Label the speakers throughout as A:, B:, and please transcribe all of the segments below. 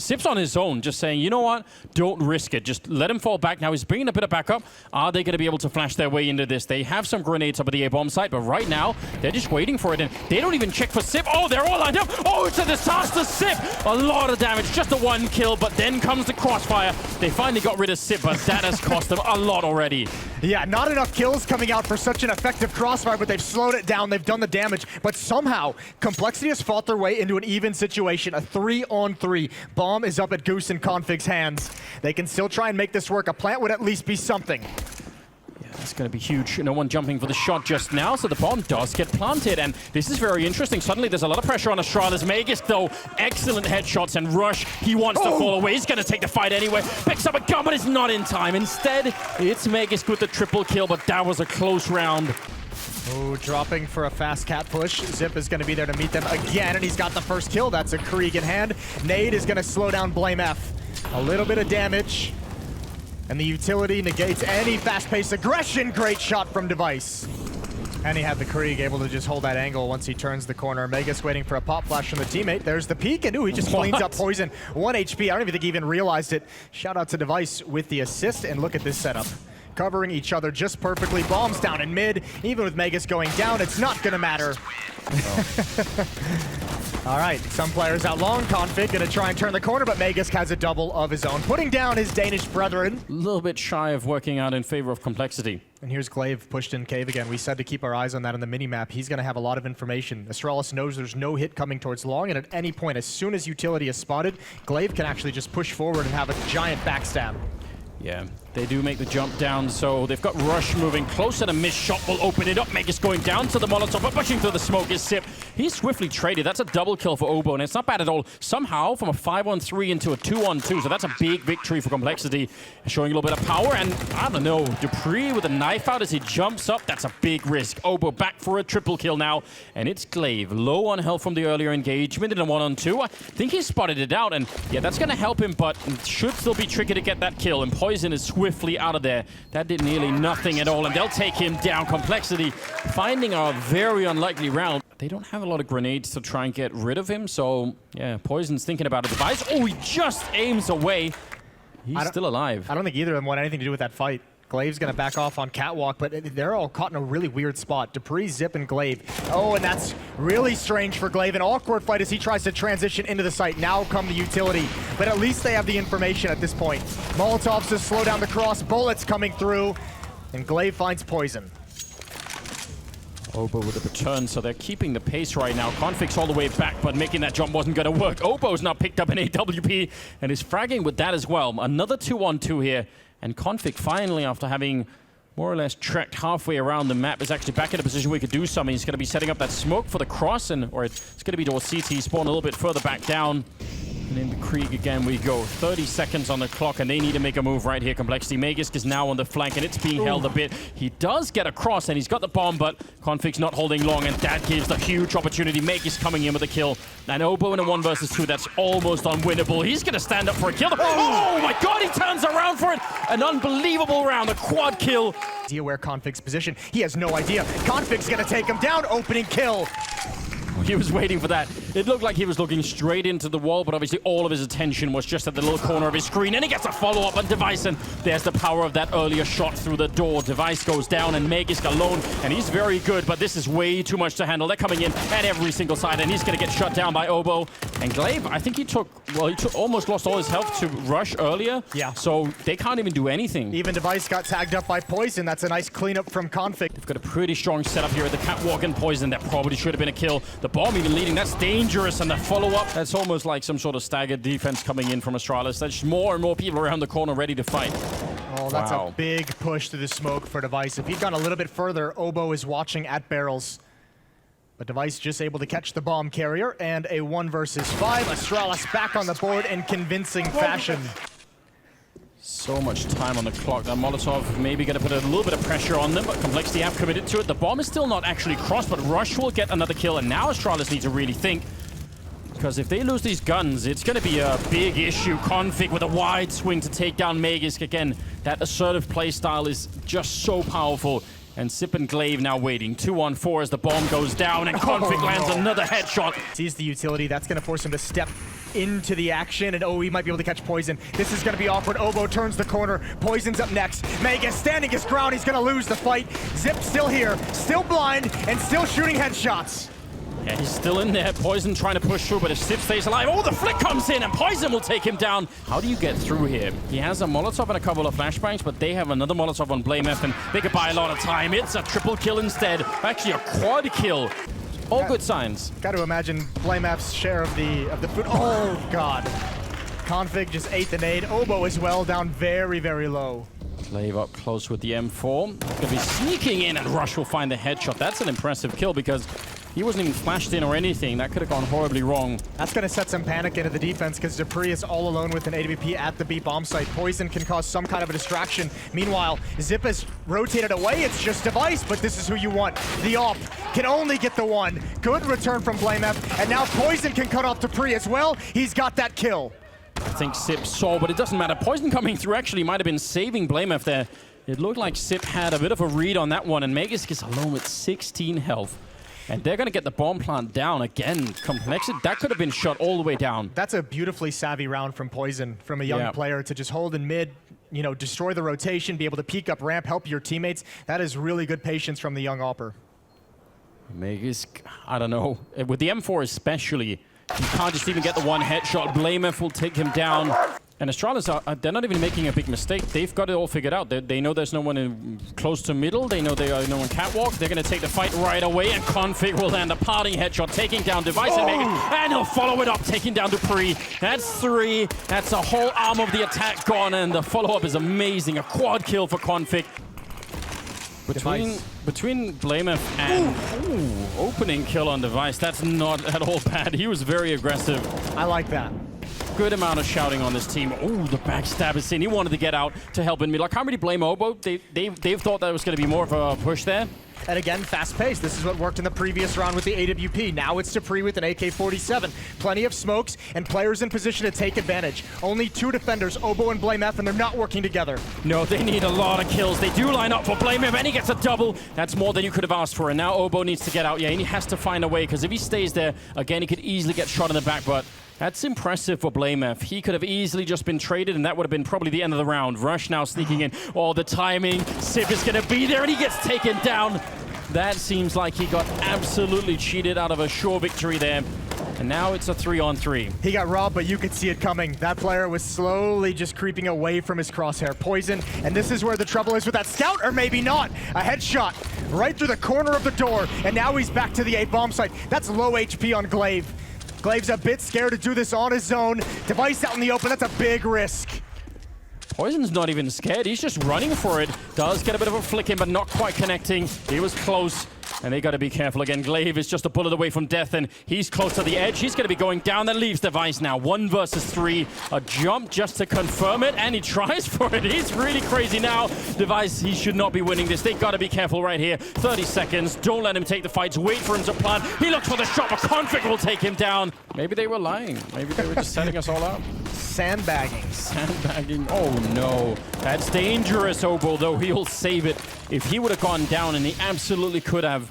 A: Sip's on his own, just saying, you know what? Don't risk it. Just let him fall back. Now he's bringing a bit of backup. Are they going to be able to flash their way into this? They have some grenades up at the A-bomb site, but right now, they're just waiting for it, and they don't even check for Sip. Oh, they're all lined up. Oh, it's a disaster. Sip! A lot of damage. Just the one kill, but then comes the crossfire. They finally got rid of Sip, but that has cost them a lot already.
B: Yeah, not enough kills coming out for such an effective crossfire, but they've slowed it down. They've done the damage, but somehow Complexity has fought their way into an even situation. A 3-on-3. Bomb is up at Goose and Config's hands. They can still try and make this work. A plant would at least be something.
A: It's going to be huge. No one jumping for the shot just now, so the bomb does get planted, and this is very interesting. Suddenly, there's a lot of pressure on Astralis. Magus, though, excellent headshots, and Rush, he wants to fall away. He's going to take the fight anyway. Picks up a gun, but it's not in time. Instead, it's Magus with the triple kill, but that was a close round.
B: Oh, dropping for a fast cat push. Zip is going to be there to meet them again, and he's got the first kill. That's a Krieg in hand. Nade is going to slow down Blame F. A little bit of damage. And the utility negates any fast-paced aggression. Great shot from Device. And he had the Krieg able to just hold that angle once he turns the corner. Magus waiting for a pop flash from the teammate. There's the peek, and ooh, he just cleans up Poison. 1 HP. I don't even think he even realized it. Shout out to Device with the assist, and look at this setup. Covering each other just perfectly. Bombs down in mid. Even with Magus going down, it's not gonna matter. All right, some players out long. Config gonna try and turn the corner, but Magus has a double of his own, putting down his Danish brethren.
A: A little bit shy of working out in favor of Complexity.
B: And here's Glaive pushed in cave again. We said to keep our eyes on that on the minimap. He's gonna have a lot of information. Astralis knows there's no hit coming towards long, and at any point, as soon as utility is spotted, Glaive can actually just push forward and have a giant backstab.
A: Yeah, they do make the jump down, so they've got Rush moving closer. A missed shot will open it up. Magus going down to the Molotov, but pushing through the smoke is Sip. He's swiftly traded. That's a double kill for Obo, and it's not bad at all. Somehow, from a 5-on-3 into a 2-on-2, so that's a big victory for Complexity. Showing a little bit of power, and I don't know, Dupree with a knife out as he jumps up. That's a big risk. Obo back for a triple kill now, and it's Glaive. Low on health from the earlier engagement in a 1-on-2. I think he spotted it out, and yeah, that's going to help him, but should still be tricky to get that kill, and Poison is swiftly out of there. That did nearly nothing at all, and they'll take him down. Complexity finding a very unlikely round. They don't have a lot of grenades to try and get rid of him, so yeah, Poison's thinking about a device. Oh, he just aims away. He's still alive.
B: I don't think either of them want anything to do with that fight. Glaive's gonna back off on Catwalk, but they're all caught in a really weird spot. Dupree, Zip, and Glaive. Oh, and that's really strange for Glaive. An awkward fight as he tries to transition into the site. Now come the utility, but at least they have the information at this point. Molotovs to slow down the cross, bullets coming through, and Glaive finds Poison.
A: Obo with a return, so they're keeping the pace right now. Config's all the way back, but making that jump wasn't going to work. Obo's now picked up an AWP and is fragging with that as well. Another 2-on-2 here, and Config finally, after having more or less trekked halfway around the map, is actually back in a position where he could do something. He's going to be setting up that smoke for the cross, or it's going to be towards CT spawn a little bit further back down. And in the Krieg again we go. 30 seconds on the clock, and they need to make a move right here. Complexity. Magus is now on the flank, and it's being held a bit. He does get across, and he's got the bomb, but Config's not holding long, and that gives the huge opportunity. Magus coming in with a kill. And Obo in a 1 versus 2, that's almost unwinnable. He's going to stand up for a kill. Oh my god, he turns around for it! An unbelievable round, a quad kill.
B: Idea where Config's position. He has no idea. Config's going to take him down. Opening kill.
A: He was waiting for that. It looked like he was looking straight into the wall, but obviously all of his attention was just at the little corner of his screen, and he gets a follow-up on Device, and there's the power of that earlier shot through the door. Device goes down, and Magus alone, and he's very good, but this is way too much to handle. They're coming in at every single side, and he's going to get shut down by Obo. And Glaive, I think he almost lost all his health to Rush earlier.
B: Yeah.
A: So they can't even do anything.
B: Even Device got tagged up by Poison. That's a nice cleanup from Config.
A: They've got a pretty strong setup here at the Catwalk and Poison. That probably should have been a kill. The bomb even leading. That's dangerous, and the follow-up, that's almost like some sort of staggered defense coming in from Astralis. There's more and more people around the corner ready to fight.
B: Oh, that's a big push to the smoke for Device. If he'd gone a little bit further, Obo is watching at barrels. But Device just able to catch the bomb carrier, and a 1 versus 5. Astralis back on the board in convincing fashion.
A: So much time on the clock. That Molotov maybe going to put a little bit of pressure on them, but Complexity have committed to it. The bomb is still not actually crossed, but Rush will get another kill, and now Astralis need to really think. Because if they lose these guns, it's going to be a big issue. Config with a wide swing to take down Magus. Again, that assertive playstyle is just so powerful. And Sip and Glaive now waiting. 2-on-4 as the bomb goes down and Config lands another headshot.
B: Sees the utility. That's going to force him to step into the action, and he might be able to catch Poison. This is going to be awkward. Oboe turns the corner. Poison's up next. Magus standing his ground. He's going to lose the fight. Zip still here, still blind, and still shooting headshots.
A: Yeah, he's still in there. Poison trying to push through, but if Sip stays alive, oh, the flick comes in, and Poison will take him down. How do you get through here? He has a Molotov and a couple of flashbangs, but they have another Molotov on BlameF, and they could buy a lot of time. It's a triple kill instead. Actually, a quad kill. All good signs.
B: Got to imagine BlameF's share of the food. Oh, God. Config just ate the nade. Oboe as well, down very, very low.
A: Glaive up close with the M4. Gonna be sneaking in, and Rush will find the headshot. That's an impressive kill because he wasn't even flashed in or anything. That could have gone horribly wrong.
B: That's going to set some panic into the defense because Dupree is all alone with an AWP at the B bomb site. Poison can cause some kind of a distraction. Meanwhile, Zip has rotated away. It's just Device, but this is who you want. The AWP can only get the one. Good return from BlameF, and now Poison can cut off Dupree as well. He's got that kill.
A: I think Sip saw, but it doesn't matter. Poison coming through actually might have been saving BlameF there. It looked like Sip had a bit of a read on that one, and Magus gets alone with 16 health. And they're going to get the bomb plant down again. Complexity, that could have been shot all the way down.
B: That's a beautifully savvy round from Poison, from a young player to just hold in mid, you know, destroy the rotation, be able to peek up ramp, help your teammates. That is really good patience from the young AWPer.
A: Magus, I don't know. With the M4 especially, you can't just even get the one headshot. BlameF will take him down. And Astralis, they're not even making a big mistake. They've got it all figured out. They know there's no one close to middle. They know they are no one catwalk. They're going to take the fight right away, and Config will land a parting headshot, taking down Device and Megan. And he'll follow it up, taking down Dupree. That's 3. That's a whole arm of the attack gone, and the follow-up is amazing. A quad kill for Config. Between BlameF and opening kill on Device, that's not at all bad. He was very aggressive.
B: I like that.
A: Good amount of shouting on this team. Oh, the backstab is seen. He wanted to get out to help in middle. I can't really blame Oboe. They've thought that was going to be more of a push there.
B: And again, fast pace. This is what worked in the previous round with the AWP. Now it's Dupree with an AK-47. Plenty of smokes and players in position to take advantage. Only 2 defenders, Oboe and BlameF, and they're not working together.
A: No, they need a lot of kills. They do line up for BlameF, and he gets a double. That's more than you could have asked for. And now Oboe needs to get out. Yeah, and he has to find a way, because if he stays there, again, he could easily get shot in the back, but that's impressive for BlameF. He could have easily just been traded, and that would have been probably the end of the round. Rush now sneaking in. Oh, the timing. Sip is going to be there, and he gets taken down. That seems like he got absolutely cheated out of a sure victory there. And now it's a 3-on-3.
B: He got robbed, but you could see it coming. That player was slowly just creeping away from his crosshair. Poison, and this is where the trouble is with that scout, or maybe not. A headshot right through the corner of the door, and now he's back to the A bomb site. That's low HP on Glaive. Glaive's a bit scared to do this on his own. Device out in the open, that's a big risk.
A: Poison's not even scared. He's just running for it. Does get a bit of a flick in, but not quite connecting. He was close, and they got to be careful again. Glaive is just a bullet away from death, and he's close to the edge. He's going to be going down. That leaves Device now. 1 versus 3. A jump just to confirm it, and he tries for it. He's really crazy now. Device, he should not be winning this. They got to be careful right here. 30 seconds. Don't let him take the fights. Wait for him to plant. He looks for the shot, but Config will take him down. Maybe they were lying. Maybe they were just setting us all up.
B: Sandbagging.
A: Sandbagging. Oh, no. That's dangerous, Oboe, though. He'll save it. If he would have gone down, and he absolutely could have,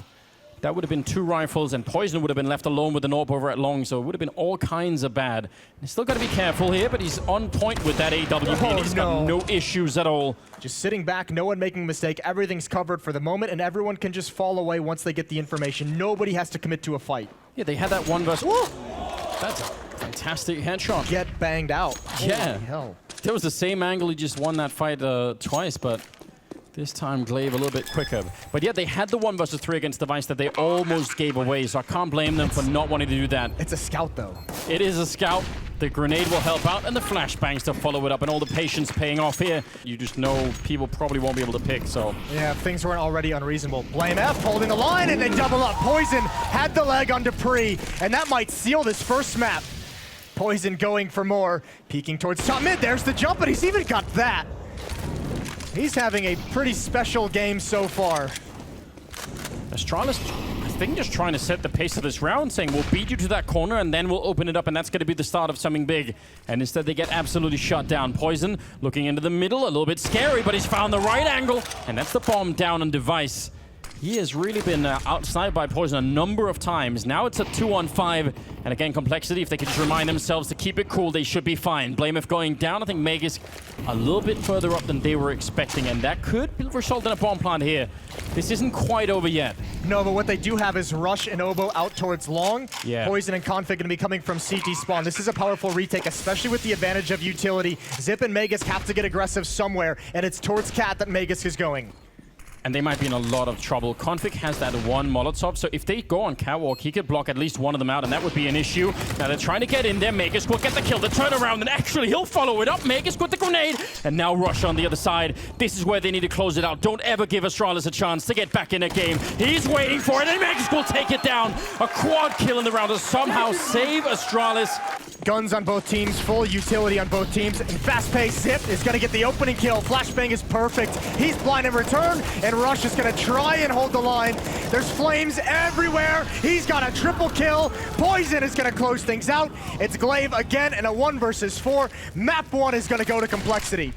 A: that would have been 2 rifles, and Poison would have been left alone with an AWP over at long, so it would have been all kinds of bad. He's still got to be careful here, but he's on point with that AWP, and he's got no issues at all.
B: Just sitting back, no one making a mistake. Everything's covered for the moment, and everyone can just fall away once they get the information. Nobody has to commit to a fight.
A: Yeah, they had that 1 versus... Woo! That's a fantastic headshot.
B: Get banged out.
A: Yeah.
B: Holy hell.
A: That was the same angle. He just won that fight twice, but this time Glaive a little bit quicker. But yeah, they had the 1 versus 3 against Device that they almost gave away, so I can't blame them for not wanting to do that.
B: It's a scout, though.
A: It is a scout. The grenade will help out, and the flashbangs to follow it up, and all the patience paying off here. You just know people probably won't be able to pick, so.
B: Yeah, things weren't already unreasonable. BlameF holding the line, and they double up. Poison had the leg on Dupree, and that might seal this first map. Poison going for more, peeking towards top mid. There's the jump, and he's even got that. He's having a pretty special game so far.
A: Astralis, I think, just trying to set the pace of this round, saying we'll beat you to that corner and then we'll open it up, and that's going to be the start of something big. And instead they get absolutely shut down. Poison looking into the middle, a little bit scary, but he's found the right angle, and that's the bomb down on Device. He has really been outside by Poison a number of times. Now it's a 2-on-5. And again, Complexity, if they can just remind themselves to keep it cool, they should be fine. BlameF going down. I think Magus a little bit further up than they were expecting. And that could result in a bomb plant here. This isn't quite over yet.
B: No, but what they do have is Rush and Oboe out towards long.
A: Yeah.
B: Poison and Config going to be coming from CT spawn. This is a powerful retake, especially with the advantage of utility. Zip and Magus have to get aggressive somewhere, and it's towards Cat that Magus is going.
A: And they might be in a lot of trouble. Config has that one Molotov, so if they go on Catwalk, he could block at least one of them out, and that would be an issue. Now they're trying to get in there. Magus will get the kill, the turnaround, and actually he'll follow it up. Magus with the grenade, and now Rush on the other side. This is where they need to close it out. Don't ever give Astralis a chance to get back in a game. He's waiting for it, and Magus will take it down. A quad kill in the round to somehow save Astralis.
B: Guns on both teams, full utility on both teams, and fast-paced. Zip is going to get the opening kill. Flashbang is perfect. He's blind in return, and Rush is going to try and hold the line. There's flames everywhere. He's got a triple kill. Poison is going to close things out. It's Glaive again in a 1 versus 4. Map 1 is going to go to Complexity.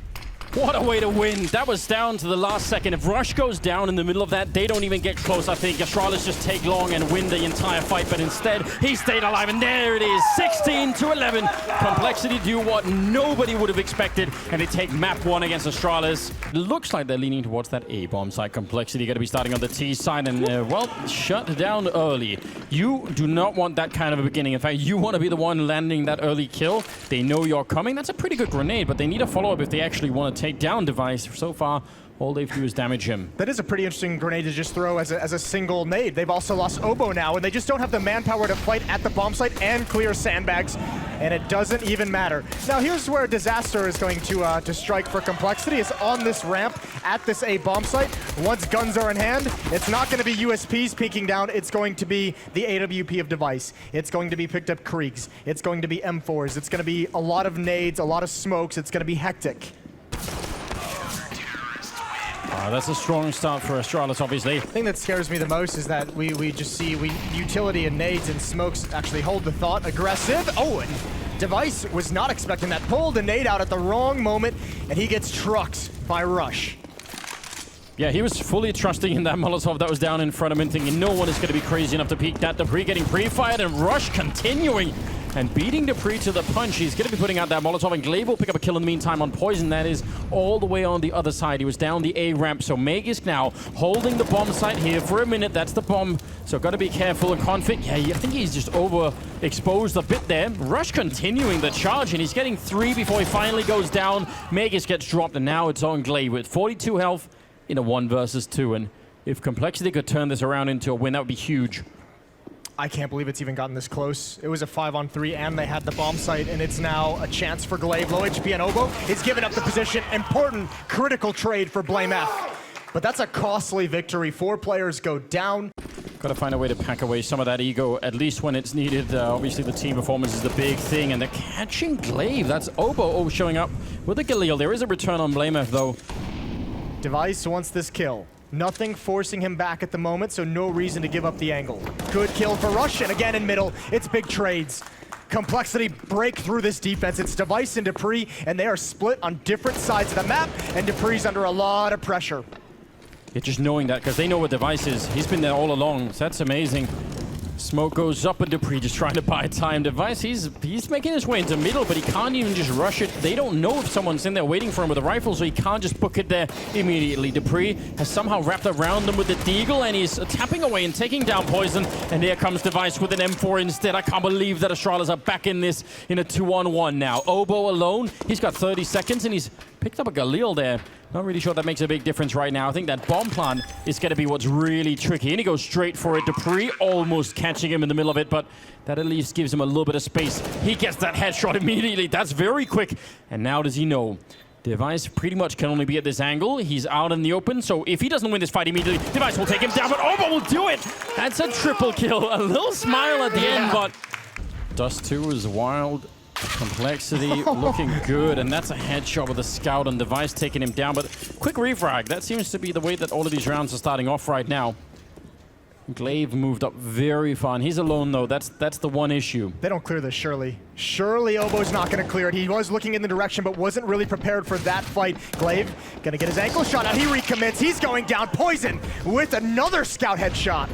A: What a way to win. That was down to the last second. If Rush goes down in the middle of that, they don't even get close, I think. Astralis just take long and win the entire fight, but instead, he stayed alive, and there it is, 16-11. Complexity do what nobody would have expected, and they take map 1 against Astralis. Looks like they're leaning towards that A-bomb side. Complexity going to be starting on the T side, and, well, shut down early. You do not want that kind of a beginning. In fact, you want to be the one landing that early kill. They know you're coming. That's a pretty good grenade, but they need a follow-up if they actually want to take down Device. So far, all they've do is damage him.
B: That is a pretty interesting grenade to just throw as a single nade. They've also lost Oboe now, and they just don't have the manpower to fight at the bomb site and clear sandbags, and it doesn't even matter. Now here's where Disaster is going to strike for Complexity. It's on this ramp at this A bomb site. Once guns are in hand, it's not going to be USPs peeking down. It's going to be the AWP of Device. It's going to be picked up Kriegs. It's going to be M4s. It's going to be a lot of nades, a lot of smokes. It's going to be hectic.
A: That's a strong start for Astralis, obviously.
B: The thing that scares me the most is that we just see utility and nades and smokes actually hold the thought. Aggressive. Oh, and Device was not expecting that. Pulled a nade out at the wrong moment, and he gets trucked by Rush.
A: Yeah, he was fully trusting in that Molotov that was down in front of him, thinking no one is going to be crazy enough to peek that. Dupree getting pre-fired, and Rush continuing and beating Dupree to the punch. He's going to be putting out that Molotov, and Glaive will pick up a kill in the meantime on Poison. That is all the way on the other side. He was down the A ramp, so Magus now holding the bomb site here for a minute. That's the bomb, so got to be careful. And Config, yeah, I think he's just overexposed a bit there. Rush continuing the charge, and he's getting 3 before he finally goes down. Magus gets dropped, and now it's on Glaive with 42 health in a 1 versus 2. And if Complexity could turn this around into a win, that would be huge.
B: I can't believe it's even gotten this close. It was a 5-on-3, and they had the bomb site, and it's now a chance for Glaive. Low HP and Oboe is giving up the position. Important, critical trade for BlameF. But that's a costly victory. 4 players go down.
A: Got to find a way to pack away some of that ego, at least when it's needed. Obviously, the team performance is the big thing, and they're catching Glaive. That's Oboe showing up with a Galil. There is a return on BlameF, though.
B: Device wants this kill. Nothing forcing him back at the moment, so no reason to give up the angle. Good kill for Rush, and again in middle, it's big trades. Complexity break through this defense. It's Device and Dupree, and they are split on different sides of the map, and Dupree's under a lot of pressure.
A: Yeah, just knowing that, because they know what Device is. He's been there all along, so that's amazing. Smoke goes up, and Dupree just trying to buy time. Device, he's making his way into middle, but he can't even just rush it. They don't know if someone's in there waiting for him with a rifle, so he can't just book it there immediately. Dupree has somehow wrapped around them with the Deagle, and he's tapping away and taking down Poison. And here comes Device with an M4 instead. I can't believe that Astralis are back in this in a 2-on-1 now. Oboe alone, he's got 30 seconds, and he's picked up a Galil there. Not really sure that makes a big difference right now. I think that bomb plan is going to be what's really tricky. And he goes straight for it. Dupree almost catching him in the middle of it, but that at least gives him a little bit of space. He gets that headshot immediately. That's very quick. And now does he know? Device pretty much can only be at this angle. He's out in the open, so if he doesn't win this fight immediately, Device will take him down, but Oboe will do it! That's a triple kill. A little smile at the end, but Dust 2 is wild. Complexity looking good, and that's a headshot with a scout on Device taking him down, but quick refrag. That seems to be the way that all of these rounds are starting off right now. Glaive moved up very far, and he's alone though. That's the one issue.
B: They don't clear this, surely. Surely Obo's not going to clear it. He was looking in the direction, but wasn't really prepared for that fight. Glaive going to get his ankle shot out. He recommits. He's going down. Poison with another scout headshot.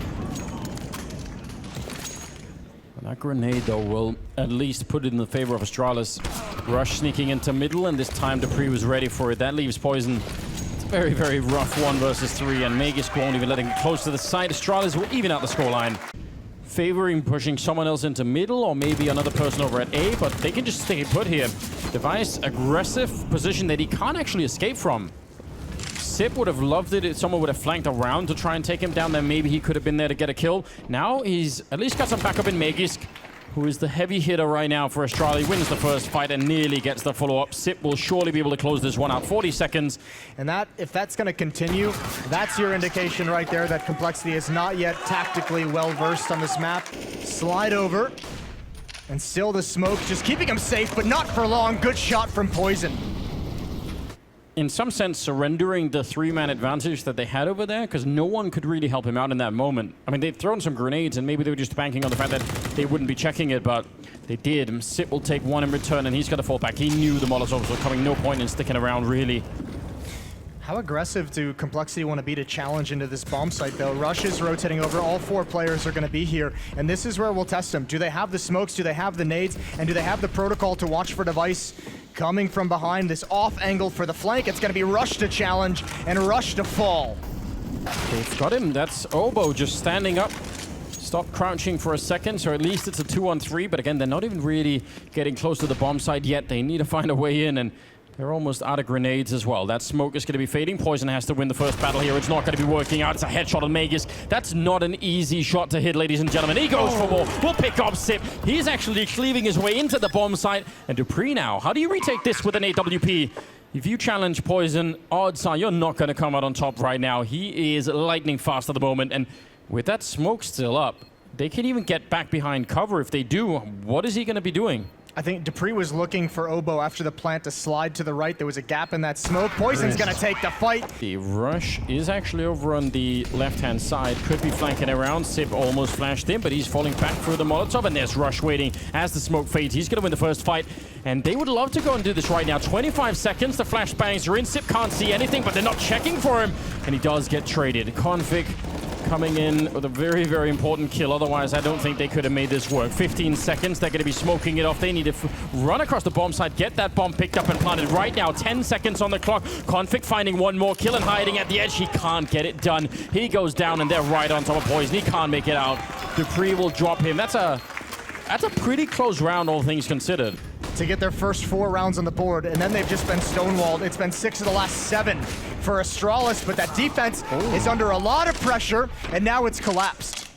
A: That grenade, though, will at least put it in the favor of Astralis. Rush sneaking into middle, and this time Dupree was ready for it. That leaves Poison. It's a very, very rough 1 versus 3, and Magisk won't even let him get close to the side. Astralis will even out the scoreline. Favoring pushing someone else into middle, or maybe another person over at A, but they can just stay put here. Device, aggressive position that he can't actually escape from. Sip would have loved it if someone would have flanked around to try and take him down. Then maybe he could have been there to get a kill. Now he's at least got some backup in Magisk, who is the heavy hitter right now for Astralis. Wins the first fight and nearly gets the follow-up. Sip will surely be able to close this one out. 40 seconds.
B: And that, if that's going to continue, that's your indication right there that Complexity is not yet tactically well-versed on this map. Slide over. And still the smoke, just keeping him safe, but not for long. Good shot from Poison.
A: In some sense, surrendering the 3-man advantage that they had over there, because no one could really help him out in that moment. I mean, they'd thrown some grenades, and maybe they were just banking on the fact that they wouldn't be checking it, but they did. Sip will take one in return, and he's got to fall back. He knew the Molotovs were coming. No point in sticking around, really.
B: How aggressive do Complexity want to be to challenge into this bomb site, though? Rush is rotating over. All 4 players are going to be here, and this is where we'll test them. Do they have the smokes? Do they have the nades? And do they have the protocol to watch for Device coming from behind this off angle for the flank? It's going to be Rush to challenge and Rush to fall.
A: They've got him. That's Obo just standing up. Stop crouching for a second, so at least it's a 2-on-3. But again, they're not even really getting close to the bomb site yet. They need to find a way in, and they're almost out of grenades as well. That smoke is going to be fading. Poison has to win the first battle here. It's not going to be working out. It's a headshot on Magisk. That's not an easy shot to hit, ladies and gentlemen. He goes for more. We'll pick up Sip. He's actually cleaving his way into the bomb site. And Dupree now. How do you retake this with an AWP? If you challenge Poison, odds are you're not going to come out on top right now. He is lightning fast at the moment. And with that smoke still up, they can even get back behind cover. If they do, what is he going to be doing?
B: I think Dupree was looking for Obo after the plant to slide to the right. There was a gap in that smoke. Poison's going to take the fight.
A: The Rush is actually over on the left-hand side. Could be flanking around. Sip almost flashed in, but he's falling back through the Molotov, and there's Rush waiting as the smoke fades. He's going to win the first fight, and they would love to go and do this right now. 25 seconds. The flashbangs are in. Sip can't see anything, but they're not checking for him, and he does get traded. Config coming in with a very, very important kill. Otherwise, I don't think they could have made this work. 15 seconds. They're going to be smoking it off. They need to run across the bomb site, get that bomb picked up and planted right now. 10 seconds on the clock. Config finding one more kill and hiding at the edge. He can't get it done. He goes down, and they're right on top of Poison. He can't make it out. Dupree will drop him. That's a pretty close round, all things considered.
B: To get their first 4 rounds on the board, and then they've just been stonewalled. It's been 6 of the last 7 for Astralis, but that defense is under a lot of pressure, and now it's collapsed.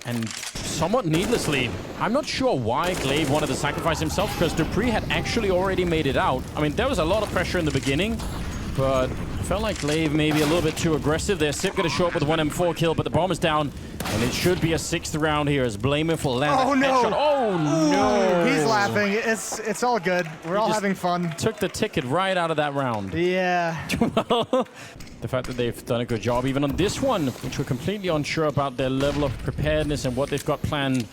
A: And somewhat needlessly, I'm not sure why Glaive wanted to sacrifice himself, because Dupree had actually already made it out. I mean, there was a lot of pressure in the beginning, but I felt like Glaive maybe a little bit too aggressive there. Sip going to show up with a 1 M4 kill, but the bomb is down. And it should be a 6th round here as Blamer will land.
B: Oh no!
A: Headshot. Oh no!
B: He's laughing. It's all good. We're all having fun.
A: Took the ticket right out of that round.
B: Yeah.
A: Well, the fact that they've done a good job even on this one, which we're completely unsure about their level of preparedness and what they've got planned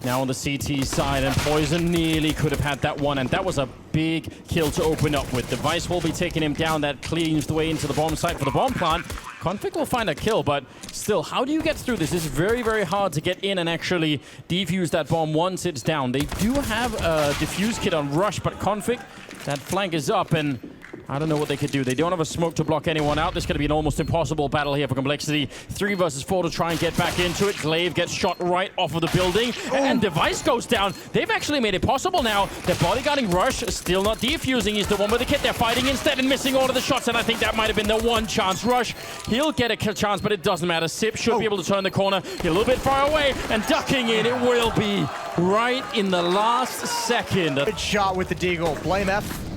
A: now on the CT side, and Poison nearly could have had that one, and that was a big kill to open up with. Device will be taking him down. That cleans the way into the bomb site for the bomb plant. Config will find a kill, but still, how do you get through this? It's very, very hard to get in and actually defuse that bomb once it's down. They do have a defuse kit on Rush, but Config, that flank is up, and I don't know what they could do. They don't have a smoke to block anyone out. This is going to be an almost impossible battle here for Complexity. 3 versus 4 to try and get back into it. Glaive gets shot right off of the building, and Device goes down. They've actually made it possible now. They're bodyguarding Rush, still not defusing. He's the one with the kit. They're fighting instead and missing all of the shots, and I think that might have been the one chance. Rush, he'll get a kill chance, but it doesn't matter. Sip should be able to turn the corner. He's a little bit far away, and ducking in. It will be right in the last second.
B: Good shot with the deagle. Blame F.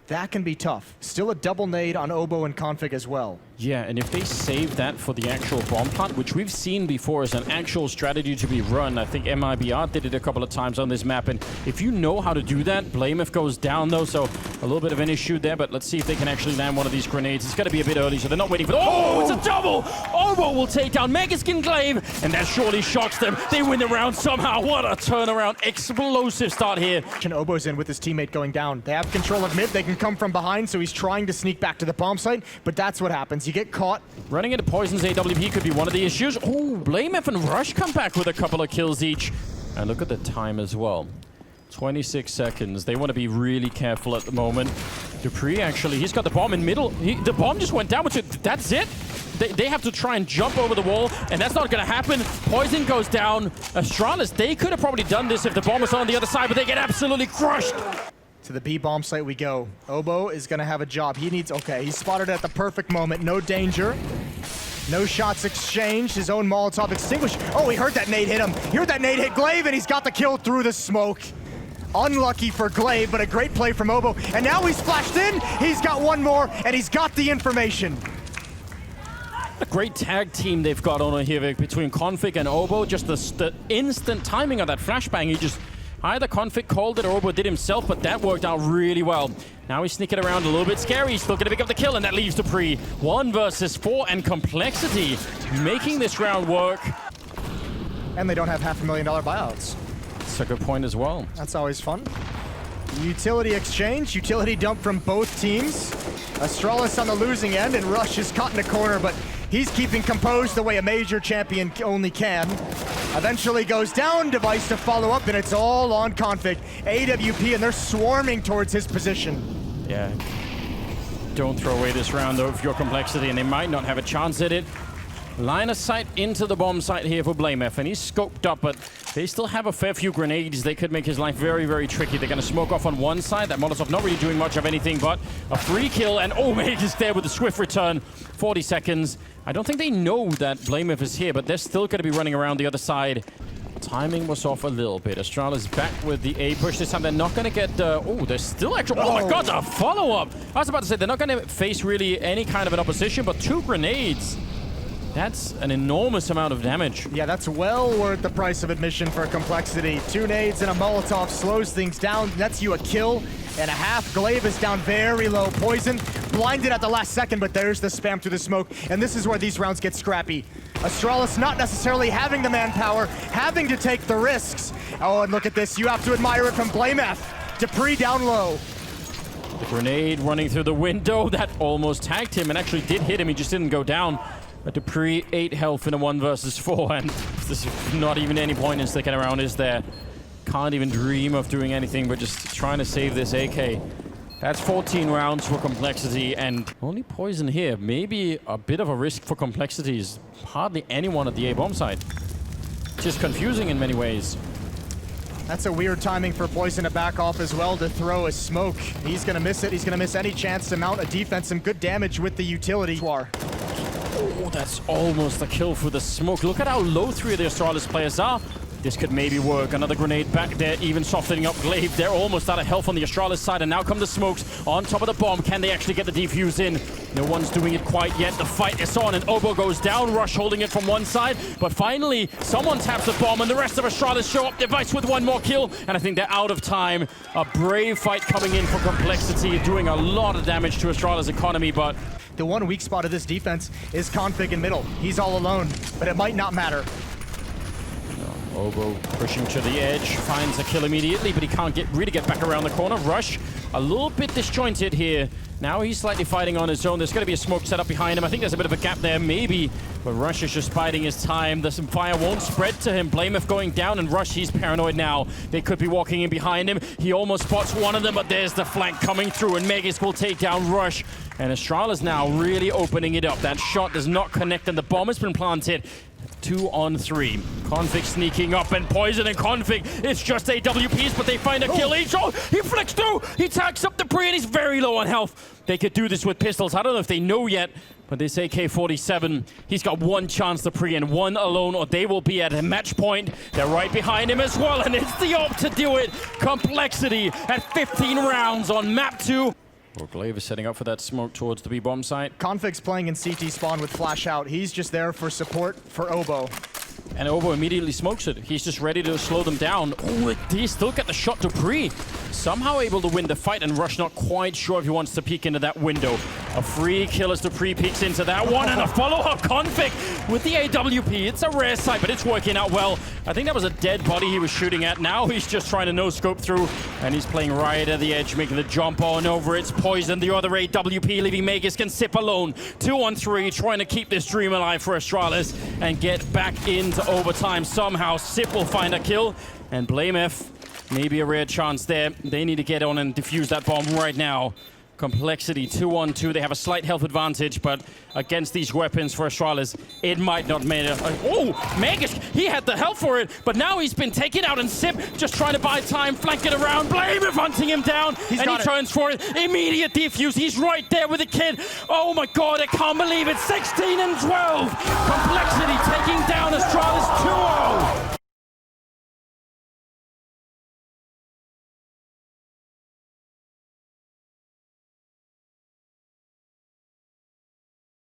B: That can be tough. Still a double nade on Obo and Config as well.
A: Yeah, and if they save that for the actual bomb plant, which we've seen before as an actual strategy to be run, I think MIBR did it a couple of times on this map, and if you know how to do that, Blameth goes down though, so a little bit of an issue there, but let's see if they can actually land one of these grenades. It's going to be a bit early, so they're not waiting for Oh, it's a double! Obo will take down Megaskin Glaive, and that surely shocks them. They win the round somehow. What a turnaround. Explosive start here.
B: Obo's in with his teammate going down. They have control of mid. They can come from behind, so he's trying to sneak back to the bomb site, but that's what happens. You get caught.
A: Running into Poison's AWP could be one of the issues. Oh, Blameth and Rush come back with a couple of kills each. And look at the time as well. 26 seconds. They want to be really careful at the moment. Dupree, actually, he's got the bomb in middle. The bomb just went down, that's it. They have to try and jump over the wall, and that's not going to happen. Poison goes down. Astralis, they could have probably done this if the bomb was on the other side, but they get absolutely crushed.
B: To the B bomb site we go. Obo is going to have a job. He needs... Okay, he's spotted at the perfect moment. No danger. No shots exchanged. His own Molotov extinguished. Oh, he heard that nade hit him. He heard that nade hit Glaive, and he's got the kill through the smoke. Unlucky for Glaive, but a great play from Obo. And now he's flashed in. He's got one more, and he's got the information.
A: A great tag team they've got on here, Vic, between Config and Obo. Just the instant timing of that flashbang. He just... Either Config called it or Obo did himself, but that worked out really well. Now he's sneaking around a little bit scary. He's still going to pick up the kill, and that leaves Dupree. 1 versus 4, and Complexity making this round work.
B: And they don't have $500,000 buyouts.
A: That's a good point as well.
B: That's always fun. Utility exchange, utility dump from both teams. Astralis on the losing end, and Rush is caught in a corner, but he's keeping composed the way a major champion only can. Eventually goes down, device to follow up, and it's all on Config. AWP, and they're swarming towards his position.
A: Yeah. Don't throw away this round, though, if you're Complexity, and they might not have a chance at it. Line of sight into the bomb site here for Blameth, and he's scoped up, but they still have a fair few grenades. They could make his life very, very tricky. They're going to smoke off on one side. That Molotov not really doing much of anything, but a free kill, and Omeg is there with a swift return. 40 seconds. I don't think they know that Blameth is here, but they're still going to be running around the other side. Timing was off a little bit. Astralis back with the A push. This time they're not going to get... oh, they're still actually... Oh my god, the follow-up! I was about to say, they're not going to face really any kind of an opposition, but 2 grenades. That's an enormous amount of damage.
B: Yeah, that's well worth the price of admission for Complexity. 2 nades and a Molotov slows things down. That's you a kill and a half. Glaive is down very low. Poison blinded at the last second, but there's the spam through the smoke. And this is where these rounds get scrappy. Astralis not necessarily having the manpower, having to take the risks. Oh, and look at this. You have to admire it from Blameth. Dupree down low.
A: The grenade running through the window. That almost tagged him and actually did hit him. He just didn't go down. But Dupree, 8 health in a 1 versus 4, and there's not even any point in sticking around, is there? Can't even dream of doing anything but just trying to save this AK. That's 14 rounds for Complexity, and only Poison here. Maybe a bit of a risk for Complexity. Is hardly anyone at the A-bomb side. Just confusing in many ways.
B: That's a weird timing for Poison to back off as well, to throw a smoke. He's going to miss it. He's going to miss any chance to mount a defense. Some good damage with the utility.
A: Oh, that's almost a kill for the smoke. Look at how low 3 of the Astralis players are. This could maybe work. Another grenade back there, even softening up Glaive. They're almost out of health on the Astralis side, and now come the smokes on top of the bomb. Can they actually get the defuse in? No one's doing it quite yet. The fight is on, and Obo goes down. Rush holding it from one side, but finally, someone taps the bomb, and the rest of Astralis show up. Device with 1 more kill, and I think they're out of time. A brave fight coming in for Complexity, doing a lot of damage to Astralis' economy, but...
B: The one weak spot of this defense is Config in middle. He's all alone, but it might not matter.
A: Obo pushing to the edge, finds a kill immediately, but he can't really get back around the corner. Rush, a little bit disjointed here. Now he's slightly fighting on his own. There's going to be a smoke set up behind him. I think there's a bit of a gap there, maybe. But Rush is just biding his time. The fire won't spread to him. Blameth going down, and Rush, he's paranoid now. They could be walking in behind him. He almost spots one of them, but there's the flank coming through, and Megis will take down Rush. And Astralis now really opening it up. That shot does not connect, and the bomb has been planted. 2 on 3. Config sneaking up, and Poison and Config, it's just AWPs, but they find a kill each. Oh, he flicks through! He tags up Dupree, and he's very low on health. They could do this with pistols. I don't know if they know yet, but this AK-47, he's got 1 chance, Dupree, and 1 alone, or they will be at a match point. They're right behind him as well, and it's the op to do it. Complexity at 15 rounds on map 2. Well, Glaive is setting up for that smoke towards the B-bomb site.
B: Config's playing in CT spawn with flash out. He's just there for support for Obo.
A: And Obo immediately smokes it. He's just ready to slow them down. Oh, he still got the shot to Pre. Somehow able to win the fight, and Rush not quite sure if he wants to peek into that window. A free kill as Dupree peeks into that one, and a follow-up Config with the AWP. It's a rare sight, but it's working out well. I think that was a dead body he was shooting at. Now he's just trying to no-scope through, and he's playing right at the edge, making the jump on over. It's Poison, the other AWP, leaving Magus can sip alone. 2-on-3, trying to keep this dream alive for Astralis and get back into overtime. Somehow Sip will find a kill, and Blame F, maybe a rare chance there. They need to get on and defuse that bomb right now. Complexity 2-on-2. They have a slight health advantage, but against these weapons for Astralis, it might not matter. Oh, Magus, he had the health for it, but now he's been taken out, and Sip just trying to buy time, flank it around. Blame F hunting him down, and he turns for it. Immediate defuse. He's right there with the kid. Oh my god, I can't believe it. 16 and 12. Complexity taking down Astralis 2-0.